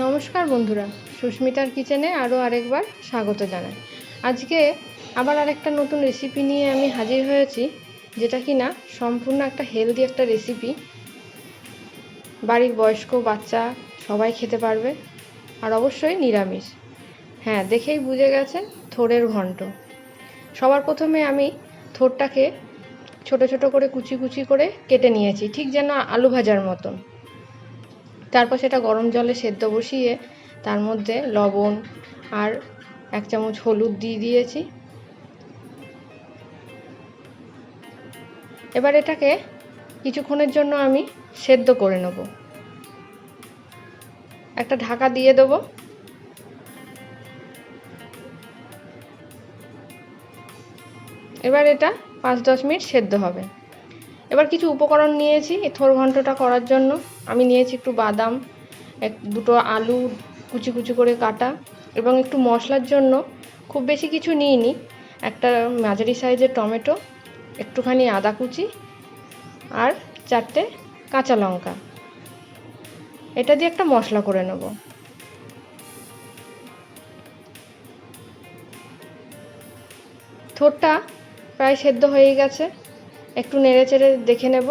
নমস্কার বন্ধুরা, সুস্মিতার কিচেনে আরও আরেকবার স্বাগত জানাই। আজকে আবার আরেকটা নতুন রেসিপি নিয়ে আমি হাজির হয়েছি, যেটা কিনা সম্পূর্ণ একটা হেলদি একটা রেসিপি। বাড়ির বয়স্ক বাচ্চা সবাই খেতে পারবে, আর অবশ্যই নিরামিষ। হ্যাঁ, দেখেই বুঝে গেছেন, থোড়ের ঘন্ট। সবার প্রথমে আমি থোড়টাকে ছোট ছোট করে কুচি কুচি করে কেটে নিয়েছি, ঠিক যেন আলু ভাজার মতন। তারপর সেটা গরম জলে সেদ্ধ বসিয়ে তার মধ্যে লবণ আর 1 চামচ হলুদ দিয়ে দিয়েছি। এবার এটাকে কিছুক্ষণের জন্য আমি সেদ্ধ করে নেব। একটা ঢাকা দিয়ে দেবো। এবার এটা 5-10 মিনিট সেদ্ধ হবে। এবার কিছু উপকরণ নিয়েছি এই থোড় ঘন্টটা করার জন্য। আমি নিয়েছি একটু বাদাম, দুটো আলু কুচি কুচি করে কাটা, এবং একটু মশলার জন্য খুব বেশি কিছু নিইনি। একটা মাঝারি সাইজের টমেটো, একটুখানি আদা কুচি আর 4টে কাঁচা লঙ্কা। এটা দিয়ে একটা মশলা করে নেব। থোড়টা প্রায় সেদ্ধ হয়ে গেছে, একটু নেড়ে চেড়ে দেখে নেব।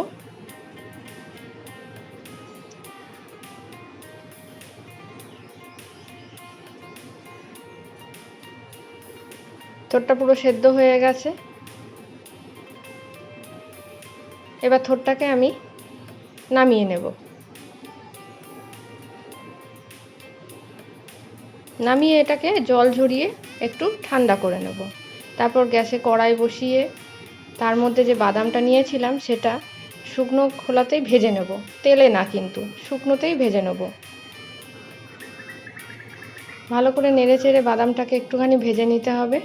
থোড়টা পুরো সেদ্ধ হয়ে গেছে। এবার থোড়টাকে আমি নামিয়ে নেব। নামিয়ে এটাকে জল ঝরিয়ে একটু ঠান্ডা করে নেব। তারপর গ্যাসে কড়াই বসিয়ে তার মধ্যে যে বাদামটা নিয়েছিলাম সেটা শুকনো খোলাতেই ভেজে নেব, তেলে না, কিন্তু শুকনোতেই ভেজে নেব। ভালো করে নেড়ে চেড়ে বাদামটাকে একটুখানি ভেজে নিতে হবে।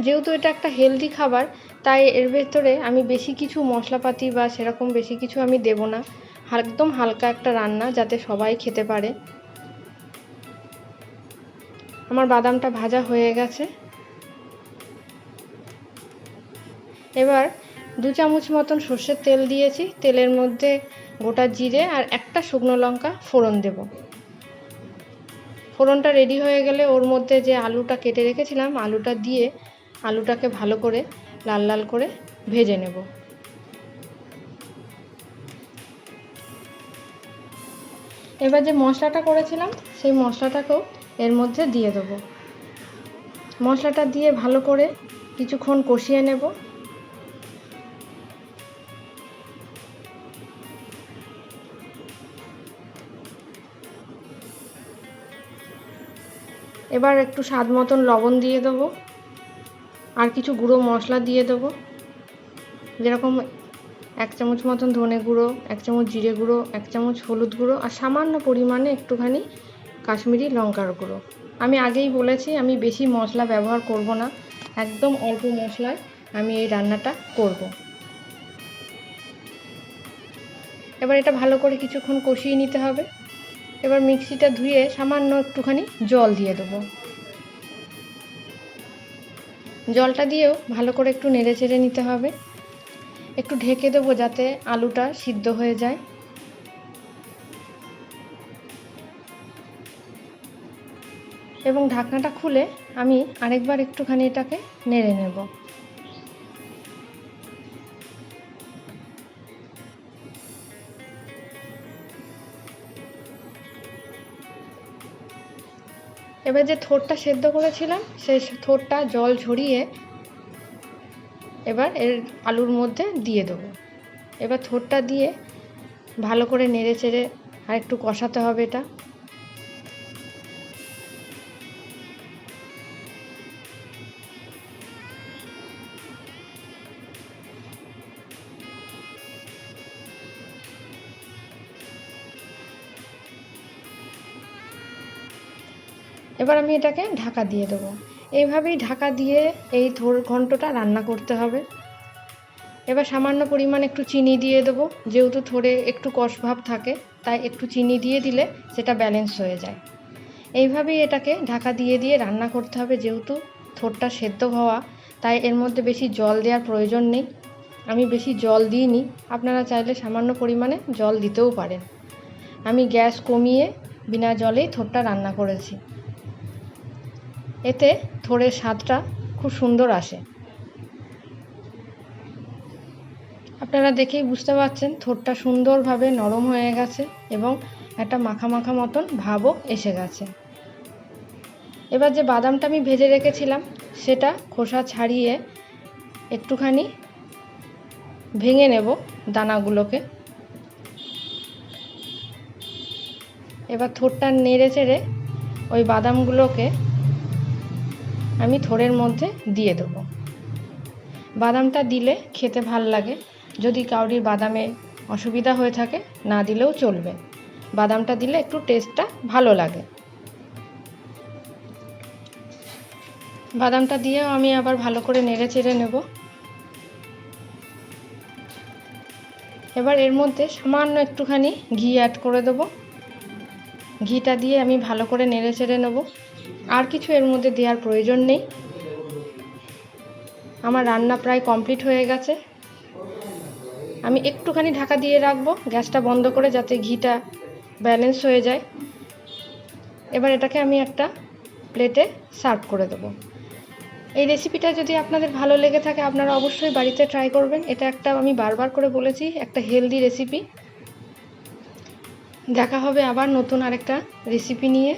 যেহেতু এটা একটা হেলদি খাবার, তাই এর ভেতরে আমি বেশি কিছু মশলাপাতি বা সেরকম বেশি কিছু আমি দেব না। একদম হালকা একটা রান্না, যাতে সবাই খেতে পারে। আমার বাদামটা ভাজা হয়ে গেছে। এবার 2 চামচ মতন সর্ষের তেল দিয়েছি। তেলের মধ্যে গোটা জিরে আর একটা শুকনো লঙ্কা ফোড়ন দেব। ফোড়নটা রেডি হয়ে গেলে ওর মধ্যে যে আলুটা কেটে রেখেছিলাম, আলুটা দিয়ে আলুটাকে ভালো করে লাল লাল করে ভেজে নেব। এবার যে মশলাটা করেছিলাম সেই মশলাটাকেও এর মধ্যে দিয়ে দেবো। মশলাটা দিয়ে ভালো করে কিছুক্ষণ কষিয়ে নেব। এবার একটু স্বাদ মতন লবণ দিয়ে দেবো, আর কিছু গুঁড়ো মশলা দিয়ে দেবো, যেরকম 1 চামচ মতন ধনে গুঁড়ো, 1 চামচ জিরে গুঁড়ো, 1 চামচ হলুদ গুঁড়ো, আর সামান্য পরিমাণে একটুখানি কাশ্মীরি লঙ্কার গুঁড়ো। আমি আগেই বলেছি আমি বেশি মশলা ব্যবহার করব না, একদম অল্প মশলায় আমি এই রান্নাটা করব। এবার এটা ভালো করে কিছুক্ষণ কষিয়ে নিতে হবে। এবার মিক্সিটা ধুয়ে সামান্য একটুখানি জল দিয়ে দেবো। জলটা দিয়েও ভালো করে একটু নেড়ে চেড়ে নিতে হবে। একটু ঢেকে দেবো যাতে আলুটা সিদ্ধ হয়ে যায়। এবং ঢাকনাটা খুলে আমি আরেকবার একটুখানি এটাকে নেড়ে নেব। এবার যে থোড়টা সেদ্ধ করেছিলাম সেই থোড়টা জল ঝরিয়ে এবার এর আলুর মধ্যে দিয়ে দেবো। এবার থোড়টা দিয়ে ভালো করে নেড়ে চেড়ে আর একটু কষাতে হবে এটা। এবার আমি এটাকে ঢাকা দিয়ে দেবো। এইভাবেই ঢাকা দিয়ে এই থোড় ঘন্টটা রান্না করতে হবে। এবার সামান্য পরিমাণ একটু চিনি দিয়ে দেবো, যেহেতু থোড়ে একটু কষ ভাব থাকে, তাই একটু চিনি দিয়ে দিলে সেটা ব্যালেন্স হয়ে যায়। এইভাবেই এটাকে ঢাকা দিয়ে দিয়ে রান্না করতে হবে, যেহেতু থোড়টা সেদ্ধ হওয়া, তাই এর মধ্যে বেশি জল দেওয়ার প্রয়োজন নেই। আমি বেশি জল দিইনি, আপনারা চাইলে সামান্য পরিমাণে জল দিতেও পারেন। আমি গ্যাস কমিয়ে বিনা জলেই থোরটা রান্না করেছি। এতে থোরের স্বাদটা খুব সুন্দর আসে। আপনারা দেখেই বুঝতে পারছেন থোরটা সুন্দরভাবে নরম হয়ে গেছে এবং একটা মাখা মাখা মতন ভাবও এসে গেছে। এবার যে বাদামটা আমি ভেজে রেখেছিলাম সেটা খোসা ছাড়িয়ে একটুখানি ভেঙে নেব দানাগুলোকে। এবার থোরটা নেড়ে চেড়ে ওই বাদামগুলোকে আমি থোরের মধ্যে দিয়ে দেবো। বাদামটা দিলে খেতে ভাল লাগে। যদি কারোর বাদামে অসুবিধা হয়ে থাকে না দিলেও চলবে, বাদামটা দিলে একটু টেস্টটা ভালো লাগে। বাদামটা দিয়েও আমি আবার ভালো করে নেড়ে চেড়ে নেব। এবার এর মধ্যে সামান্য একটুখানি ঘি অ্যাড করে দেবো। ঘিটা দিয়ে আমি ভালো করে নেড়ে চেড়ে নেব। আর কিছু এর মধ্যে দেওয়ার প্রয়োজন নেই। আমার রান্না প্রায় কমপ্লিট হয়ে গেছে। আমি একটুখানি ঢাকা দিয়ে রাখবো গ্যাসটা বন্ধ করে, যাতে ঘিটা ব্যালেন্স হয়ে যায়। এবার এটাকে আমি একটা প্লেটে সার্ভ করে দেবো। এই রেসিপিটা যদি আপনাদের ভালো লেগে থাকে আপনারা অবশ্যই বাড়িতে ট্রাই করবেন। এটা একটা, আমি বারবার করে বলেছি, একটা হেলদি রেসিপি। দেখা হবে আবার নতুন আরেকটা রেসিপি নিয়ে।